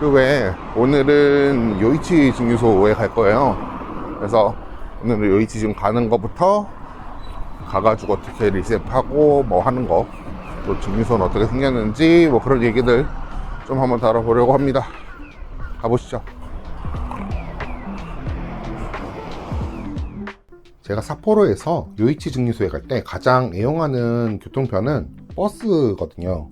그 외에 오늘은 요이치 증류소에 갈 거예요. 그래서 오늘은 요이치 지금 가는 거부터 가가지고 어떻게 리셋하고 뭐 하는 거, 또 증류소는 어떻게 생겼는지 뭐 그런 얘기들 좀 한번 다뤄보려고 합니다. 가보시죠. 제가 삿포로에서 요이치 증류소에 갈 때 가장 애용하는 교통편은 버스거든요.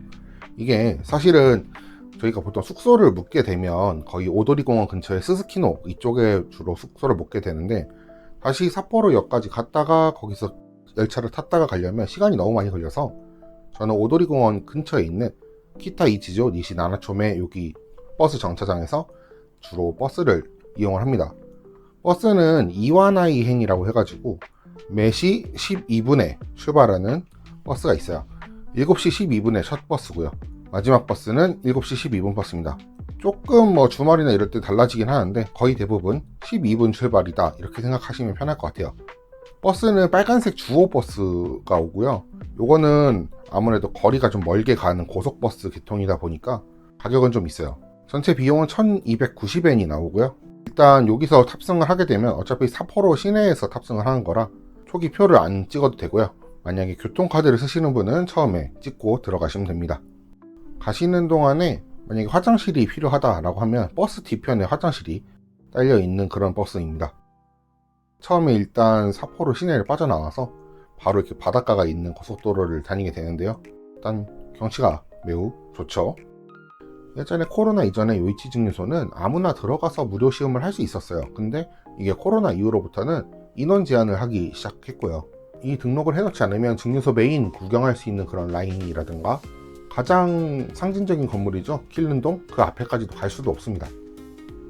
이게 사실은 저희가 보통 숙소를 묵게 되면 거의 오도리공원 근처에 스스키노 이쪽에 주로 숙소를 묵게 되는데, 다시 삿포로역까지 갔다가 거기서 열차를 탔다가 가려면 시간이 너무 많이 걸려서 저는 오도리공원 근처에 있는 키타 이치조 니시 나나초메 여기 버스 정차장에서 주로 버스를 이용을 합니다. 버스는 이와나이 행이라고 해가지고 매시 12분에 출발하는 버스가 있어요. 7시 12분에 첫 버스고요. 마지막 버스는 7시 12분 버스입니다. 조금 뭐 주말이나 이럴 때 달라지긴 하는데 거의 대부분 12분 출발이다 이렇게 생각하시면 편할 것 같아요. 버스는 빨간색 주호 버스가 오고요. 요거는 아무래도 거리가 좀 멀게 가는 고속버스 계통이다 보니까 가격은 좀 있어요. 전체 비용은 1290엔이 나오고요. 일단 여기서 탑승을 하게 되면 어차피 삿포로 시내에서 탑승을 하는 거라 초기 표를 안 찍어도 되고요. 만약에 교통카드를 쓰시는 분은 처음에 찍고 들어가시면 됩니다. 가시는 동안에 만약에 화장실이 필요하다라고 하면 버스 뒤편에 화장실이 딸려 있는 그런 버스입니다. 처음에 일단 삿포로 시내를 빠져나와서 바로 이렇게 바닷가가 있는 고속도로를 다니게 되는데요. 일단 경치가 매우 좋죠. 예전에 코로나 이전에 요이치 증류소는 아무나 들어가서 무료 시음을 할 수 있었어요. 근데 이게 코로나 이후로부터는 인원 제한을 하기 시작했고요. 이 등록을 해놓지 않으면 증류소 메인 구경할 수 있는 그런 라인이라든가 가장 상징적인 건물이죠, 킬른동, 그 앞에까지도 갈 수도 없습니다.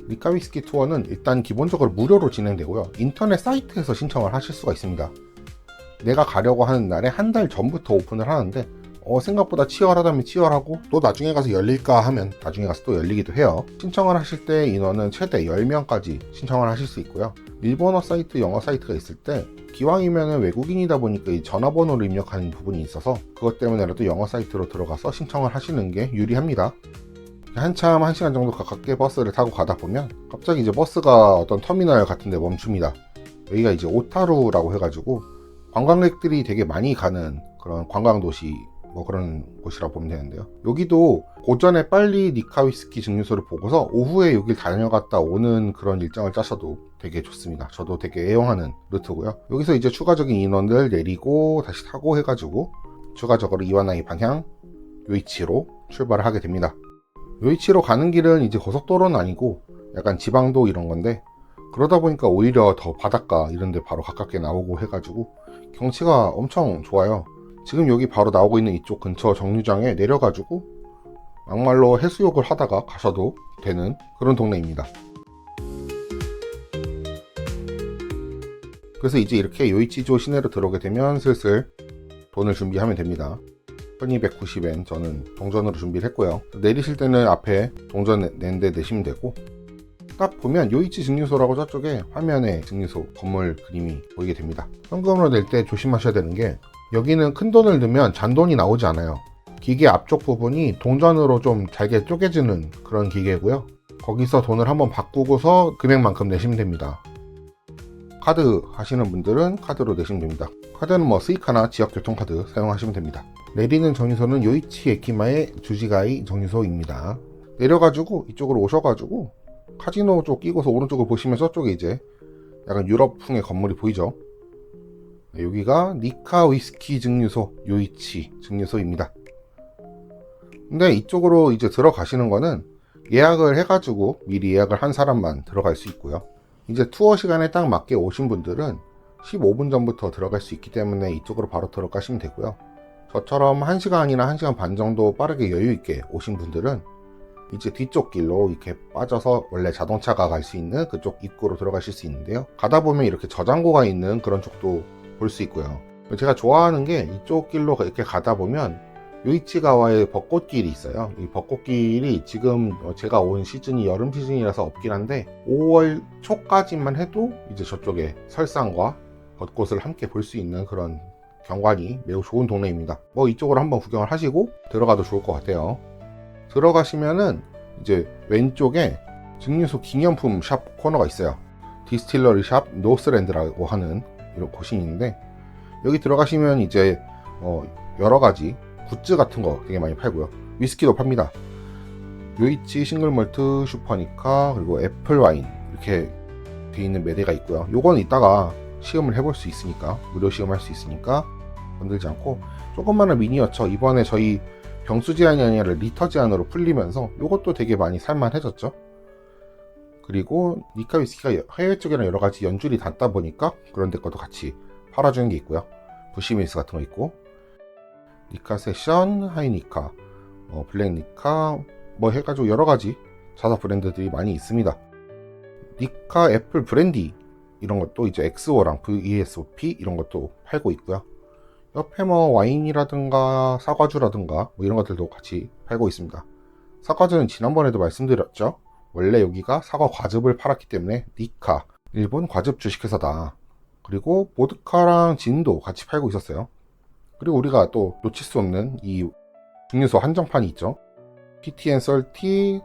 니카 위스키 투어는 일단 기본적으로 무료로 진행되고요. 인터넷 사이트에서 신청을 하실 수가 있습니다. 내가 가려고 하는 날에 한 달 전부터 오픈을 하는데 생각보다 치열하다면 치열하고, 또 나중에 가서 열릴까 하면 나중에 가서 또 열리기도 해요. 신청을 하실 때 인원은 최대 10명까지 신청을 하실 수 있고요. 일본어 사이트, 영어 사이트가 있을 때 기왕이면 외국인이다 보니까 이 전화번호를 입력하는 부분이 있어서 그것 때문에라도 영어 사이트로 들어가서 신청을 하시는 게 유리합니다. 한참 1시간 정도 가깝게 버스를 타고 가다 보면 갑자기 이제 버스가 어떤 터미널 같은 데 멈춥니다. 여기가 이제 오타루라고 해가지고 관광객들이 되게 많이 가는 그런 관광도시 뭐 그런 곳이라고 보면 되는데요. 여기도 오전에 빨리 니카 위스키 증류소를 보고서 오후에 여길 다녀갔다 오는 그런 일정을 짜셔도 되게 좋습니다. 저도 되게 애용하는 루트고요. 여기서 이제 추가적인 인원들 내리고 다시 타고 해가지고 추가적으로 이와나이 방향 요이치로 출발을 하게 됩니다. 요이치로 가는 길은 이제 고속도로는 아니고 약간 지방도 이런 건데, 그러다 보니까 오히려 더 바닷가 이런 데 바로 가깝게 나오고 해가지고 경치가 엄청 좋아요. 지금 여기 바로 나오고 있는 이쪽 근처 정류장에 내려가지고 막말로 해수욕을 하다가 가셔도 되는 그런 동네입니다. 그래서 이제 이렇게 요이치조 시내로 들어오게 되면 슬슬 돈을 준비하면 됩니다. 1290엔 저는 동전으로 준비를 했고요. 내리실 때는 앞에 동전 낸데 내시면 되고, 딱 보면 요이치 증류소라고 저쪽에 화면에 증류소 건물 그림이 보이게 됩니다. 현금으로 낼 때 조심하셔야 되는 게, 여기는 큰 돈을 넣으면 잔돈이 나오지 않아요. 기계 앞쪽 부분이 동전으로 좀 잘게 쪼개지는 그런 기계고요. 거기서 돈을 한번 바꾸고서 금액만큼 내시면 됩니다. 카드 하시는 분들은 카드로 내시면 됩니다. 카드는 뭐 스이카나 지역교통카드 사용하시면 됩니다. 내리는 정류소는 요이치 에키마의 주지가이 정류소입니다. 내려가지고 이쪽으로 오셔가지고 카지노 쪽 끼고서 오른쪽을 보시면 저쪽에 이제 약간 유럽풍의 건물이 보이죠. 여기가 니카 위스키 증류소 요이치 증류소입니다. 근데 이쪽으로 이제 들어가시는 거는 예약을 해가지고 미리 예약을 한 사람만 들어갈 수 있고요. 이제 투어 시간에 딱 맞게 오신 분들은 15분 전부터 들어갈 수 있기 때문에 이쪽으로 바로 들어가시면 되고요. 저처럼 1시간이나 1시간 반 정도 빠르게 여유있게 오신 분들은 이제 뒤쪽 길로 이렇게 빠져서 원래 자동차가 갈 수 있는 그쪽 입구로 들어가실 수 있는데요. 가다 보면 이렇게 저장고가 있는 그런 쪽도 볼 수 있고요. 제가 좋아하는 게 이쪽 길로 이렇게 가다 보면 요이치가와의 벚꽃길이 있어요. 이 벚꽃길이 지금 제가 온 시즌이 여름 시즌이라서 없긴 한데 5월 초까지만 해도 이제 저쪽에 설상과 벚꽃을 함께 볼 수 있는 그런 경관이 매우 좋은 동네입니다. 뭐 이쪽으로 한번 구경을 하시고 들어가도 좋을 것 같아요. 들어가시면은 이제 왼쪽에 증류소 기념품 샵 코너가 있어요. 디스틸러리 샵 노스랜드라고 하는 이런 곳이 있는데, 여기 들어가시면 이제 여러가지 굿즈 같은 거 되게 많이 팔고요. 위스키도 팝니다. 요이치 싱글몰트 슈퍼니카 그리고 애플 와인 이렇게 돼 있는 매대가 있고요. 요거는 이따가 시음을 해볼 수 있으니까, 무료 시음할 수 있으니까 건들지 않고, 조그마한 미니어처 이번에 저희 병수 제한이 아니라 리터 제한으로 풀리면서 요것도 되게 많이 살만해졌죠. 그리고 니카 위스키가 해외 쪽에는 여러가지 연줄이 닿다 보니까 그런 데 것도 같이 팔아주는 게 있고요. 부시밀스 같은 거 있고, 니카 세션, 하이니카, 블랙니카 뭐 해가지고 여러가지 자사 브랜드들이 많이 있습니다. 니카 애플 브랜디 이런 것도 이제 XO랑 VSOP 이런 것도 팔고 있고요. 옆에 뭐 와인이라든가 사과주라든가 뭐 이런 것들도 같이 팔고 있습니다. 사과주는 지난번에도 말씀드렸죠. 원래 여기가 사과 과즙을 팔았기 때문에 니카, 일본 과즙 주식회사다. 그리고 보드카랑 진도 같이 팔고 있었어요. 그리고 우리가 또 놓칠 수 없는 이 증류소 한정판이 있죠. PT&30,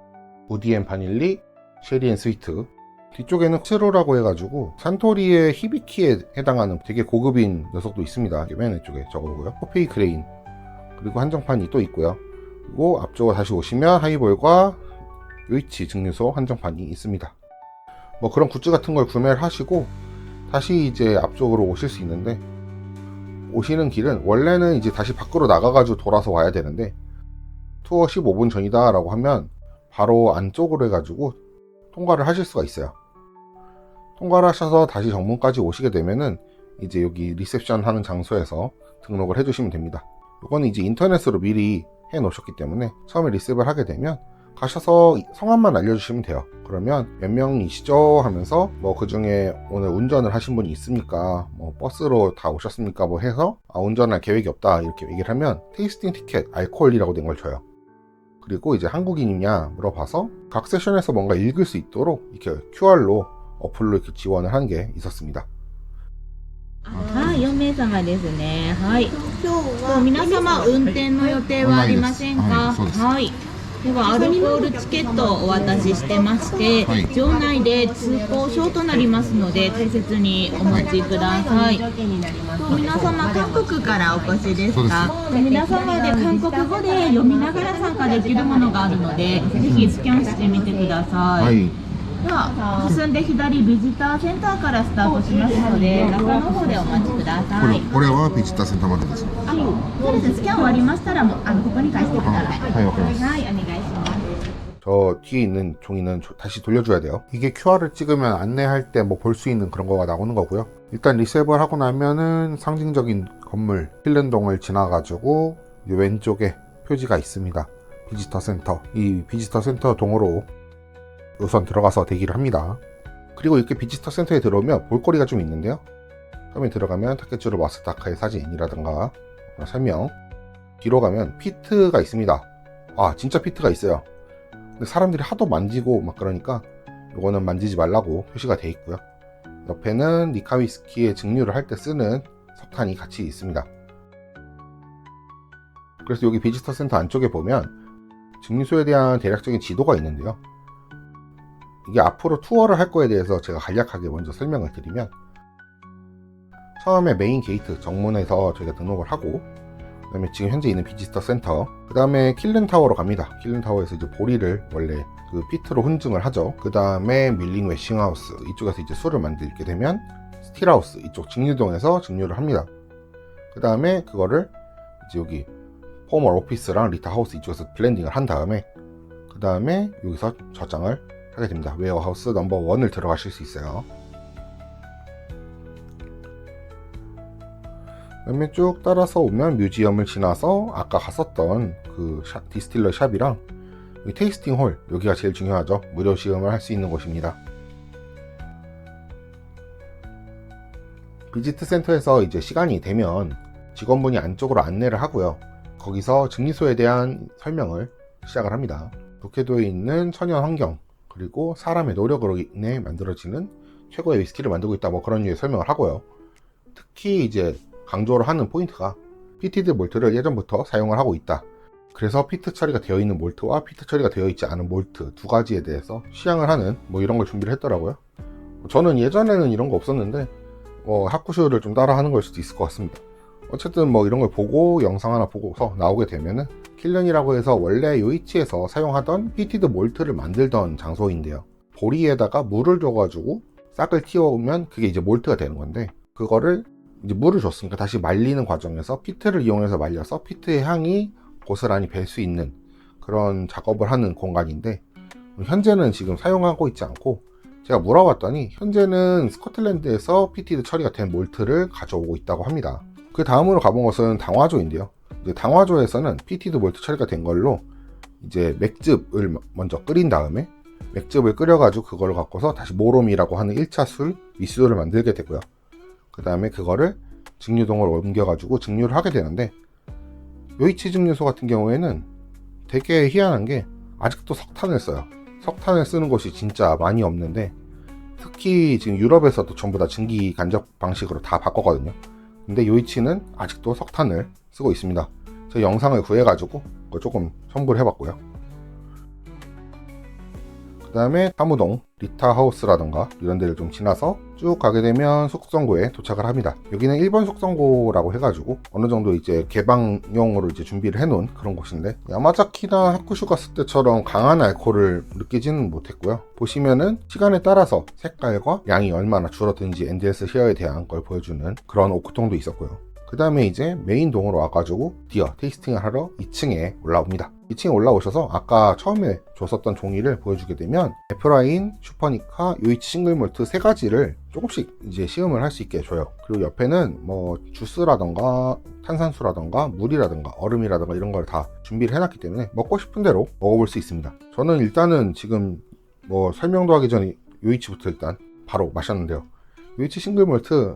우디 & 바닐리, 쉐리 & 스위트. 뒤쪽에는 체로라고 해가지고 산토리의 히비키에 해당하는 되게 고급인 녀석도 있습니다. 맨 왼쪽에 적어보고요. 코페이 그레인. 그리고 한정판이 또 있고요. 그리고 앞쪽으로 다시 오시면 하이볼과 요이치 증류소 한정판이 있습니다. 뭐 그런 굿즈 같은 걸 구매를 하시고 다시 이제 앞쪽으로 오실 수 있는데, 오시는 길은 원래는 이제 다시 밖으로 나가가지고 돌아서 와야 되는데, 투어 15분 전이다 라고 하면 바로 안쪽으로 해가지고 통과를 하실 수가 있어요. 통과를 하셔서 다시 정문까지 오시게 되면은 이제 여기 리셉션 하는 장소에서 등록을 해주시면 됩니다. 이거는 이제 인터넷으로 미리 해 놓으셨기 때문에 처음에 리셉을 하게 되면 가셔서 성함만 알려주시면 돼요. 그러면 몇 명이시죠 하면서 뭐 그 중에 오늘 운전을 하신 분이 있습니까, 뭐 버스로 다 오셨습니까, 뭐 해서 운전할 계획이 없다 이렇게 얘기를 하면 테이스팅 티켓 알코올이라고 된 걸 줘요. 그리고 이제 한국인이냐 물어봐서 각 세션에서 뭔가 읽을 수 있도록 이렇게 QR로 어플로 이렇게 지원을 하는 게 있었습니다. はい、4名様ですね。はい。皆様運転の予定はありませんか？はい。ではアルコールチケットをお渡ししてまして、場内で通行証となりますので大切にお持ちください。皆様韓国からお越しですか？皆様で韓国語で読みながら参加できるものがあるので、ぜひスキャンしてみてください。では進んで左ビジターセンターからスタートしますので、中の方でお待ちください。これはビジターセンターまでですか？そうですね。スキャン終わりましたらここに返してください。はい、わかります。はい、お願いします。 저 뒤에 있는 종이는 다시 돌려줘야 돼요. 이게 QR을 찍으면 안내할 때 뭐 볼 수 있는 그런 거가 나오는 거고요. 일단 리셉을 하고 나면은 상징적인 건물 필른동을 지나가지고 왼쪽에 표지가 있습니다. 비지터 센터. 이 비지터 센터 동으로 우선 들어가서 대기를 합니다. 그리고 이렇게 비지터 센터에 들어오면 볼거리가 좀 있는데요. 처음에 들어가면 타케츠루 마스타카의 사진이라든가 설명. 뒤로 가면 피트가 있습니다. 아, 진짜 피트가 있어요. 근데 사람들이 하도 만지고 막 그러니까 요거는 만지지 말라고 표시가 돼 있고요. 옆에는 니카 위스키의 증류를 할 때 쓰는 석탄이 같이 있습니다. 그래서 여기 비지터 센터 안쪽에 보면 증류소에 대한 대략적인 지도가 있는데요. 이게 앞으로 투어를 할 거에 대해서 제가 간략하게 먼저 설명을 드리면, 처음에 메인 게이트 정문에서 저희가 등록을 하고, 그 다음에 지금 현재 있는 비지터 센터, 그 다음에 킬른타워로 갑니다. 킬른타워에서 이제 보리를 원래 그 피트로 훈증을 하죠. 그 다음에 밀링 웨싱하우스, 이쪽에서 이제 술을 만들게 되면 스틸하우스, 이쪽 증류동에서 증류를 합니다. 그 다음에 그거를 이제 여기 포멀 오피스랑 리타 하우스 이쪽에서 블렌딩을 한 다음에, 그 다음에 여기서 저장을 하게 됩니다. 웨어하우스 넘버 1을 들어가실 수 있어요. 그다음에 쭉 따라서 오면 뮤지엄을 지나서 아까 갔었던 그 디스틸러 샵이랑 테이스팅 홀, 여기가 제일 중요하죠. 무료 시음을 할 수 있는 곳입니다. 비지트 센터에서 이제 시간이 되면 직원분이 안쪽으로 안내를 하고요. 거기서 증류소에 대한 설명을 시작을 합니다. 도쿄도에 있는 천연 환경, 그리고 사람의 노력으로 인해 만들어지는 최고의 위스키를 만들고 있다, 뭐 그런 류의 설명을 하고요. 특히 이제 강조를 하는 포인트가 피티드 몰트를 예전부터 사용을 하고 있다. 그래서 피트 처리가 되어 있는 몰트와 피트 처리가 되어 있지 않은 몰트 두 가지에 대해서 시향을 하는 뭐 이런 걸 준비를 했더라고요. 저는 예전에는 이런 거 없었는데 하쿠슈를 좀 따라 하는 걸 수도 있을 것 같습니다. 어쨌든 뭐 이런 걸 보고 영상 하나 보고서 나오게 되면은 킬런이라고 해서 원래 요이치에서 사용하던 피티드 몰트를 만들던 장소인데요. 보리에다가 물을 줘가지고 싹을 틔워오면 그게 이제 몰트가 되는 건데, 그거를 이제 물을 줬으니까 다시 말리는 과정에서 피트를 이용해서 말려서 피트의 향이 고스란히 뵐 수 있는 그런 작업을 하는 공간인데, 현재는 지금 사용하고 있지 않고, 제가 물어봤더니 현재는 스코틀랜드에서 피티드 처리가 된 몰트를 가져오고 있다고 합니다. 그 다음으로 가본 곳은 당화조인데요. 이제 당화조에서는 피티드 몰트 처리가 된 걸로 이제 맥즙을 먼저 끓인 다음에 맥즙을 끓여가지고 그걸 갖고서 다시 모롬이라고 하는 1차 술, 미술을 만들게 되고요. 그 다음에 그거를 증류동으로 옮겨가지고 증류를 하게 되는데, 요이치 증류소 같은 경우에는 되게 희한한 게 아직도 석탄을 써요. 석탄을 쓰는 곳이 진짜 많이 없는데, 특히 지금 유럽에서도 전부 다 증기 간접 방식으로 다 바꿨거든요. 근데 요이치는 아직도 석탄을 쓰고 있습니다. 제가 영상을 구해가지고 그거 조금 첨부를 해봤고요. 그 다음에 사무동, 리타하우스라던가 이런 데를 좀 지나서 쭉 가게 되면 숙성고에 도착을 합니다. 여기는 일본 숙성고라고 해가지고 어느 정도 이제 개방용으로 이제 준비를 해놓은 그런 곳인데, 야마자키나 하쿠슈 갔을 때처럼 강한 알코올을 느끼지는 못했고요. 보시면은 시간에 따라서 색깔과 양이 얼마나 줄어든지 NDS 쉐어에 대한 걸 보여주는 그런 오크통도 있었고요. 그 다음에 이제 메인 동으로 와가지고 드디어 테이스팅을 하러 2층에 올라옵니다. 2층에 올라오셔서 아까 처음에 줬었던 종이를 보여주게 되면 에프라인, 슈퍼니카, 요이치 싱글몰트 세 가지를 조금씩 이제 시음을 할 수 있게 줘요. 그리고 옆에는 뭐 주스라던가 탄산수라던가 물이라던가 얼음이라던가 이런 걸 다 준비를 해놨기 때문에 먹고 싶은 대로 먹어볼 수 있습니다. 저는 일단은 지금 뭐 설명도 하기 전에 요이치부터 일단 바로 마셨는데요. 요이치 싱글몰트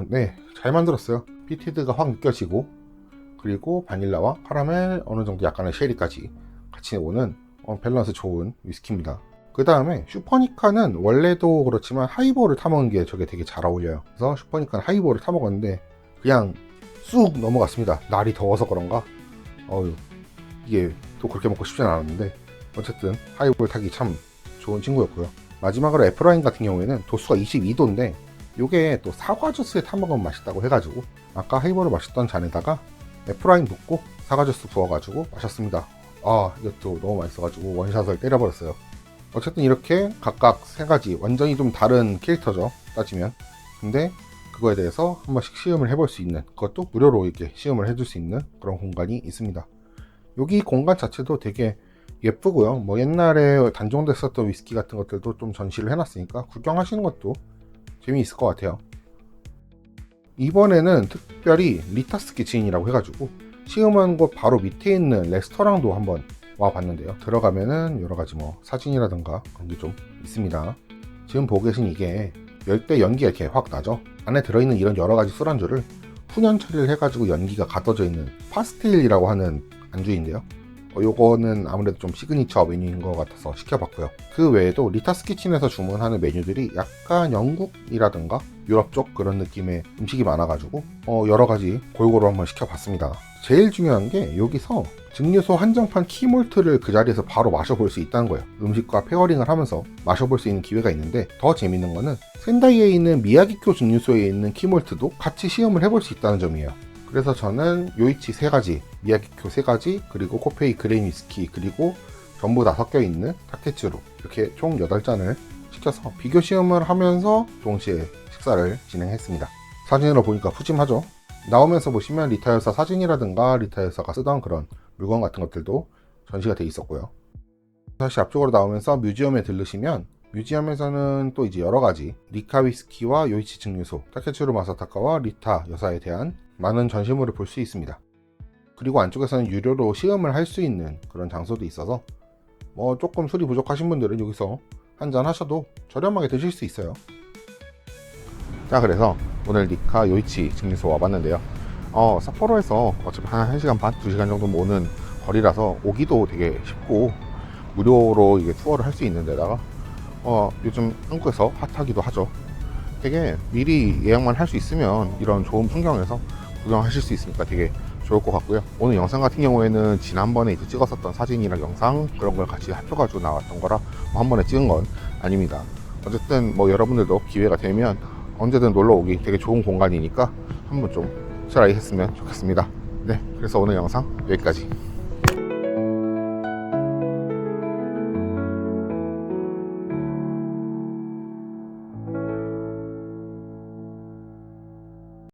네, 잘 만들었어요. 피티드가 확 느껴지고, 그리고 바닐라와 카라멜, 어느 정도 약간의 쉐리까지 같이 오는 밸런스 좋은 위스키입니다. 그 다음에 슈퍼니카는 원래도 그렇지만 하이볼을 타먹은 게 저게 되게 잘 어울려요. 그래서 슈퍼니카는 하이볼을 타먹었는데 그냥 쑥 넘어갔습니다. 날이 더워서 그런가 이게 또 그렇게 먹고 싶진 않았는데, 어쨌든 하이볼 타기 참 좋은 친구였고요. 마지막으로 애플와인 같은 경우에는 도수가 22도인데 요게 또 사과 주스에 타먹으면 맛있다고 해가지고 아까 하이볼을 마셨던 잔에다가 애플와인 붓고 사과 주스 부어가지고 마셨습니다. 이것도 너무 맛있어가지고 원샷을 때려버렸어요. 어쨌든 이렇게 각각 세 가지 완전히 좀 다른 캐릭터죠, 따지면. 근데 그거에 대해서 한 번씩 시음을 해볼 수 있는, 그것도 무료로 이렇게 시음을 해줄 수 있는 그런 공간이 있습니다. 여기 공간 자체도 되게 예쁘고요. 뭐 옛날에 단종됐었던 위스키 같은 것들도 좀 전시를 해놨으니까 구경하시는 것도 재미있을 것 같아요. 이번에는 특별히 리타스 키친이라고 해가지고 시음한 곳 바로 밑에 있는 레스토랑도 한번 와봤는데요. 들어가면은 여러가지 뭐 사진이라든가 그런 게 좀 있습니다. 지금 보고 계신 이게 열 때 연기가 이렇게 확 나죠. 안에 들어있는 이런 여러가지 술안주를 훈연 처리를 해가지고 연기가 가둬져 있는 파스텔이라고 하는 안주인데요. 요거는 아무래도 좀 시그니처 메뉴인 것 같아서 시켜봤고요. 그 외에도 리타스 키친에서 주문하는 메뉴들이 약간 영국이라든가 유럽 쪽 그런 느낌의 음식이 많아가지고 여러가지 골고루 한번 시켜봤습니다. 제일 중요한 게 여기서 증류소 한정판 키몰트를 그 자리에서 바로 마셔볼 수 있다는 거예요. 음식과 페어링을 하면서 마셔볼 수 있는 기회가 있는데, 더 재밌는 거는 센다이에 있는 미야기쿄 증류소에 있는 키몰트도 같이 시음을 해볼 수 있다는 점이에요. 그래서 저는 요이치 3가지, 미야기쿄 3가지, 그리고 코페이 그레인 위스키, 그리고 전부 다 섞여있는 타케츠루, 이렇게 총 8잔을 시켜서 비교 시음을 하면서 동시에 식사를 진행했습니다. 사진으로 보니까 푸짐하죠. 나오면서 보시면 리타열사 사진이라든가 리타열사가 쓰던 그런 물건 같은 것들도 전시가 돼 있었고요. 다시 앞쪽으로 나오면서 뮤지엄에 들르시면 뮤지엄에서는 또 이제 여러가지 리카 위스키와 요이치 증류소, 타케츠루 마사타카와 리타 여사에 대한 많은 전시물을 볼 수 있습니다. 그리고 안쪽에서는 유료로 시음을 할 수 있는 그런 장소도 있어서 뭐 조금 술이 부족하신 분들은 여기서 한잔 하셔도 저렴하게 드실 수 있어요. 자, 그래서 오늘 리카 요이치 증류소 와봤는데요. 삿포로에서 어차피 한 1시간 반, 2시간 정도 오는 거리라서 오기도 되게 쉽고 무료로 이게 투어를 할 수 있는 데다가 요즘 한국에서 핫하기도 하죠. 되게 미리 예약만 할 수 있으면 이런 좋은 풍경에서 구경하실 수 있으니까 되게 좋을 것 같고요. 오늘 영상 같은 경우에는 지난번에 이제 찍었었던 사진이랑 영상 그런 걸 같이 합쳐가지고 나왔던 거라 뭐 한 번에 찍은 건 아닙니다. 어쨌든 뭐 여러분들도 기회가 되면 언제든 놀러 오기 되게 좋은 공간이니까 한번 좀 트라이 했으면 좋겠습니다. 네, 그래서 오늘 영상 여기까지.